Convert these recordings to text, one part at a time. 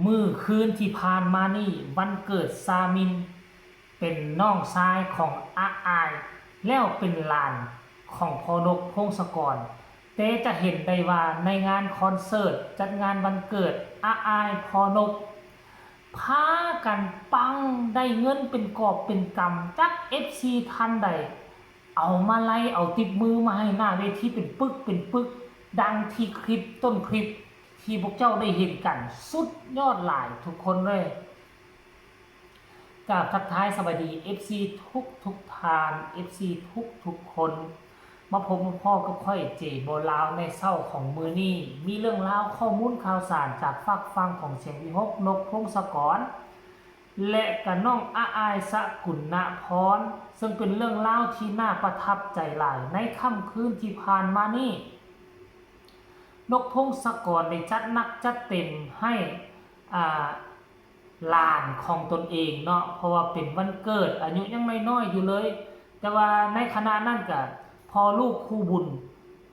มื้อคืนที่ผ่านมานี่วันเกิดซามินเป็นน้องชายของอาอายแล้วเป็นหลานของพอนกพงศกรแต่จะเห็นได้ว่าในงานคอนเสิร์ตจัดงานวันเกิดอาอายพอนกพากันปังได้เงินเป็นกอบเป็นกำจาก FC ทันใดเอามาไล่เอาติดมือมาให้หน้าเวทีเป็นปึกเป็นปึกดังที่คลิปต้นคลิปที่พวกเจ้าได้เห็นกันสุดยอดหลายทุกคนเลยกับทักทายสวัสดี FC ทุกทาน FC ทุกคนมาพบพ่อกับค่อยเจโบลาวในเศร้าของมือนี้มีเรื่องราวข้อมูลข่าวสารจากฝากฟังของเสียงวิหกนกพงศกรและกับน้องอาอายสกุลณพรซึ่งเป็นเรื่องเล่าที่น่าประทับใจหลายในค่ำคืนที่ผ่านมานี้นกพงศกรได้จัดนักจัดเต็มให้หลานของตนเองเนาะเพราะว่าเป็นวันเกิดอายุยังน้อยๆอยู่เลยแต่ว่าในคณะนั้นก็พอลูกครูบุญ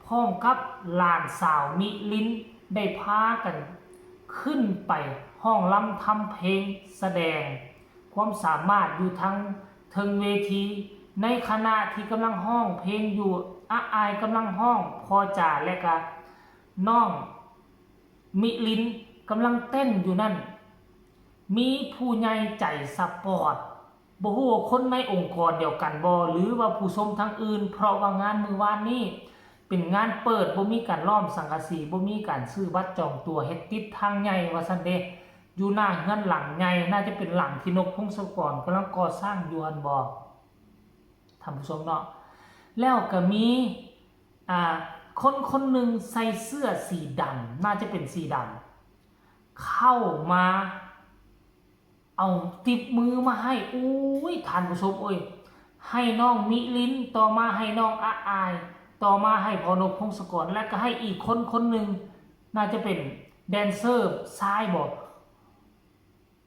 พร้อมกับหลานสาวมิลินได้พากันขึ้นไปห้องรำทำเพลงแสดงความสามารถอยู่ทั้งเทิงเวทีในขณะที่กำลังห้องเพลงอยู่อาอายกำลังห้องพอจ่าและก็น้องมิลินกำลังเต้นอยู่นั่นมีผู้ใหญ่ใจสปอร์ตบ่ฮู้ว่าคนในองค์กรเดียวกันบ่หรือว่าผู้ชมทั้งอื่นเพราะว่างานมื้อวานนี้เป็นงานเปิดบ่มีการล้อมสังกะสีบ่มีการซื้อบัตรจองตั๋วเฮ็ดติดทางใหญ่ว่าซั่นเด้อยู่หน้าเฮือนหลังใหญ่น่าจะเป็นหลังที่นกพงศกรกำลังก่อสร้างอยู่หั่นบ่ท่านผู้ชมเนาะแล้วก็มีคนหนึ่งใส่เสื้อสีดำน่าจะเป็นสีดำเข้ามาเอาติบมือมาให้อุ้ยท่านผู้ชมเอ้ยให้น้องมิลินต่อมาให้น้องอาอายต่อมาให้พอนกพงศกรและก็ให้อีกคนหนึ่งน่าจะเป็นแดนเซอร์ชายบอก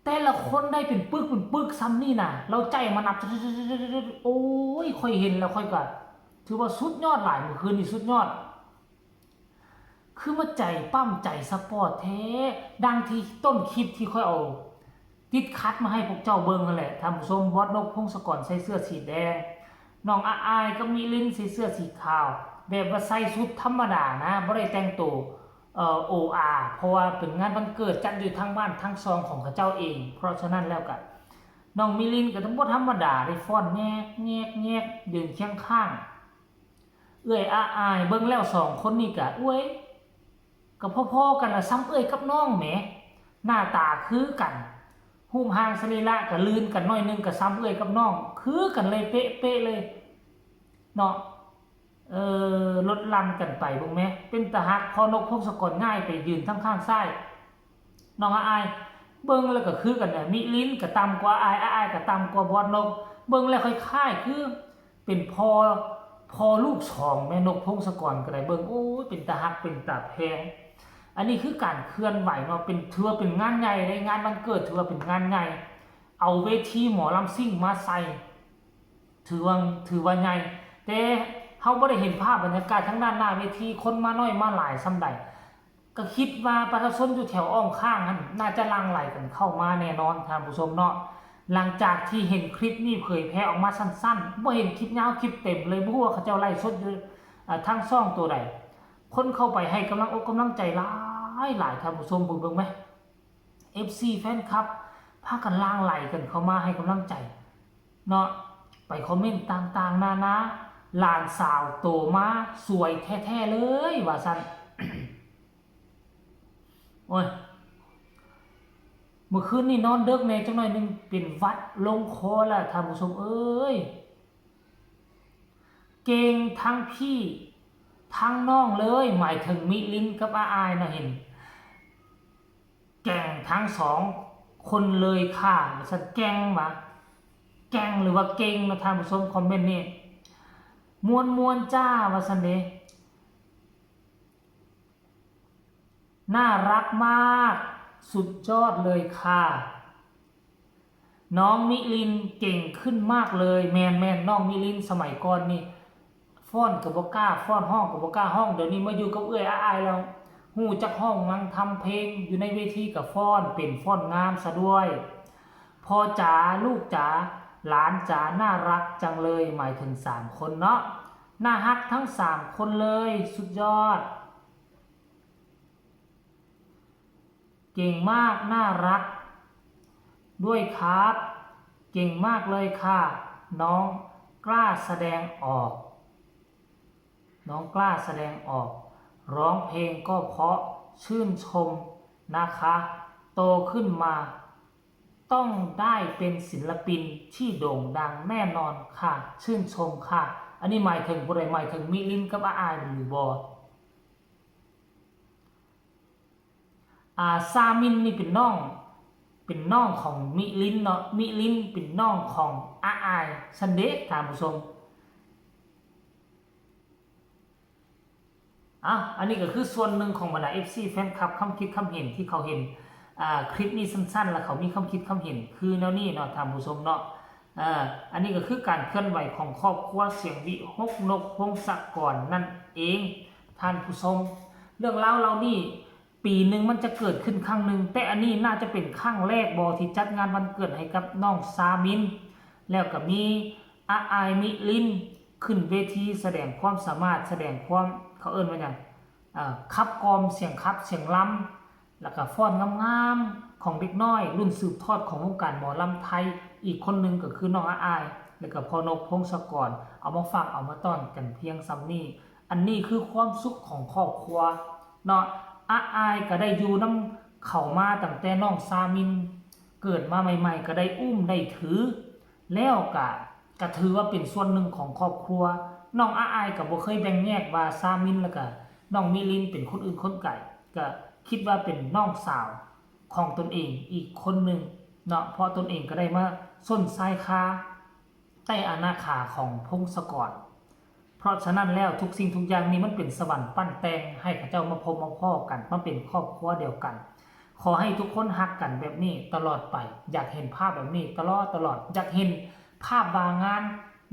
แต่ละคนได้เป็นปึกซ้ำนี่นะเราใจมันนับโอ้ยค่อยเห็นแล้วค่อยก็ถือว่าสุดยอดหลายเมื่อคืนนี้สุดยอดคือมาใจปั้มใจสปอร์ตแท้ดังที่ต้นคลิปที่ค่อยเอาติดคัดมาให้พวกเจ้าเบิ่งนั่นแหละท่านผู้ชมบอสนกพงศกรใส่เสื้อสีแดงน้องอาอายก็มีลิ้นใส่เสื้อสีขาวแบบว่าใส่ชุดธรรมดานะบ่ได้แต่งตัวOR เพราะว่าเป็นงานวันเกิดจัดอยู่ทางบ้านทางซองของเขาเจ้าเองเพราะฉะนั้นแล้วก็น้องมิลินก็ต้องบ่ธรรมดาได้ฟ้อนแงกยืนเคียงข้างเอ้ยอาอายเบิ่งแล้ว2คนนี้ก็อ้วยก็พ่อๆกันล่ะซ้ำเอ้ยกับน้องแหมหน้าตาคือกันรูปร่างสรีระก็ลื่นกันน้อยนึงก็ซ้ำเอ้ยกับน้องคือกันเลยเป๊ะเลยเนาะลดลันกันไปบ่แม่เป็นตาฮักพอนกพงศกรง่ายไปยืนทั้งข้างซ้ายน้องอายเบิ่งแล้วก็คือกันน่ะมิลินก็ต่ำกว่าอายก็ต่ำกว่าบอดนกเบิ่งแล้วคล้ายๆคือเป็นพอลูก2แม่นกพงศกรก็ได้เบิ่งโอ้ยเป็นตาฮักเป็นตาแพงอันนี้คือการเคลื่อนไหวเนาะเป็นถือว่าเป็นงานใหญ่ในงานวันเกิดถือว่าเป็นงานใหญ่เอาเวทีหมอลำซิ่งมาใส่ถือว่าใหญ่แต่เฮาบ่ได้เห็นภาพบรรยากาศทั้งด้านหน้าเวทีคนมาน้อยมาหลายส่ำใดก็คิดว่าประชาชนอยู่แถวอ้อมข้างนั้นน่าจะหลั่งไหลกันเข้ามาแน่นอนท่านผู้ชมเนาะหลังจากที่เห็นคลิปนี้เผยแพร่ออกมาสั้นๆบ่เห็นคลิปยาวคลิปเต็มเลยบ่ฮู้ว่าเขาเจ้าไลฟ์สดอยู่ทางช่องตัวใดคนเข้าไปให้กำลังใจหลายท่านผู้ชมเบิ่งไหม FC แฟนคลับพากันล่างไหลกันเข้ามาให้กำลังใจเนาะไปคอมเมนต์ต่างๆนานาหลานสาวโตมาสวยแท้ๆเลยว่าซั่น โอ้ยเมื่อคืนนี้นอนดึกแน่จังหน่อยนึงเป็นวัดลงคอแล้วท่านผู้ชมเอ้ยเก่งทั้งพี่ ทั้งน้องเลยหมายถึงมิลินกับอาอายนะเห็นแก่งทั้งสองคนเลยค่ะฉันแก่งมาแก่งหรือว่าเก่งนะท่านผู้ชมคอมเมนต์นี่มวนจ้าวาสันเดน่ารักมากสุดยอดเลยค่ะน้องมิลินเก่งขึ้นมากเลยแมนน้องมิลินสมัยก่อนนี่ฟ้อนกับบก้าฟ้อนห้องกับบก้าห้องเดี๋ยวนี้มาอยู่กับเอื้อยอายแล้วหูจักห้องมังทำเพลงอยู่ในเวทีกับฟ้อนเป็นฟ้อนงามซะด้วยพ่อจ๋าลูกจ๋าหลานจ๋าน่ารักจังเลยหมายถึง3คนเนาะน่าฮักทั้ง3คนเลยสุดยอดเก่งมากน่ารักด้วยครับเก่งมากเลยค่ะน้องกล้าแสดงออกร้องเพลงก็เพราะชื่นชมนะคะโตขึ้นมาต้องได้เป็นศิลปินที่โด่งดังแน่นอนค่ะชื่นชมค่ะอันนี้หมายถึงผู้ใดหมายถึงมิลินกับอาอายหรือบอซามินนี่เป็นน้องของมิลินเนาะมิลินเป็นน้องของอาอายซันเดะท่านผู้ชมอันนี้ก็คือส่วนหนึ่งของบรรดา FC แฟนคลับคำคิดคำเห็นที่เขาเห็นคลิปนี้สั้นๆแล้วเขามีคำคิดคำเห็นคือแนวนี้เนาะท่านผู้ชมเนาะอันนี้ก็คือการเคลื่อนไหวของครอบครัวเสียงวิหกนกพงศกรนั่นเองท่านผู้ชมเรื่องราวเรานี่ปีหนึ่งมันจะเกิดขึ้นครั้งหนึ่งแต่อันนี้น่าจะเป็นครั้งแรกบอที่จัดงานวันเกิดให้กับน้องซามินแล้วก็มีอาอายมิลินขึ้นเวทีแสดงความสามารถแสดงความเขาเอิ้นว่าอย่างคับกลอมเสียงคับเสียงล้ำแล้วก็ฟ้อนงามๆของเด็กน้อยรุ่นสืบทอดของวงการหมอลำไทยอีกคนหนึ่งก็คือน้องอาอายแล้วก็พ่อนกพงศกรเอามาฝากเอามาต้อนกันเพียงซ้ำนี้อันนี้คือความสุขของครอบครัวเนาะอาอายก็ได้อยู่น้ำเข้ามาตั้งแต่น้องซามินเกิดมาใหม่ๆก็ได้อุ้มได้ถือแล้วก็ถือว่าเป็นส่วนหนึ่งของครอบครัวน้องอาอายก็บ่เคยแบ่งแยกว่าซามินแล้วก็น้องมิลินเป็นคนอื่นคนไก่ก็คิดว่าเป็นน้องสาวของตนเองอีกคนหนึ่งเนาะเพราะตนเองก็ได้มาส้นสายคาใต้อาณาขาของพงศกรเพราะฉะนั้นแล้วทุกสิ่งทุกอย่างนี้มันเป็นสวรรค์ปั้นแต่งให้ข้าเจ้ามาพบมาพ่อกันมาเป็นครอบครัวเดียวกันขอให้ทุกคนฮักกันแบบนี้ตลอดไปอยากเห็นภาพแบบนี้ตลอดอยากเห็นภาพบางงาน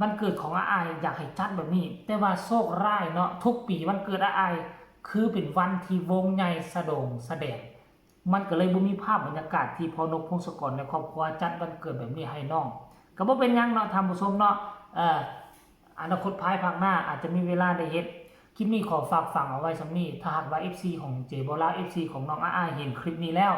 วันเกิดของอาอายอยากให้จัดแบบนี้แต่ว่าโชคร้ายเนาะทุกปีวันเกิดอาอายคือเป็นวันที่วงใหญ่แสดงมันก็เลยบ่มีภาพบรรยากาศที่พ่อนกพงศกรและครอบครัวจัดวันเกิดแบบนี้ให้น้องก็บ่เป็นหยังเนาะท่านผู้ชมเนาะอนาคตภายภาคหน้าอาจจะมีเวลาได้เฮ็ดคลิปนี้ขอฝากฝังเอาไว้ซ้ำนี้ถ้าหากว่า FC ของเจบอลา FC ของน้องอาอายเห็นคลิปนี้แล้ว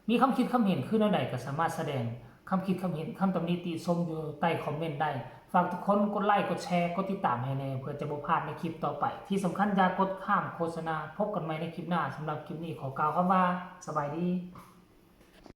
มีคำคิดคำเห็นขึ้นแนวใดก็สามารถแสดงคำคิดคำเห็นคำตำหนิติชมอยู่ใต้คอมเมนต์ได้ฝากทุกคนกดไลค์กดแชร์กดติดตามให้แน่เพื่อจะบ่พลาดในคลิปต่อไปที่สำคัญอย่ากดข้ามโฆษณาพบกันใหม่ในคลิปหน้าสำหรับคลิปนี้ขอกล่าวคำว่าสบายดี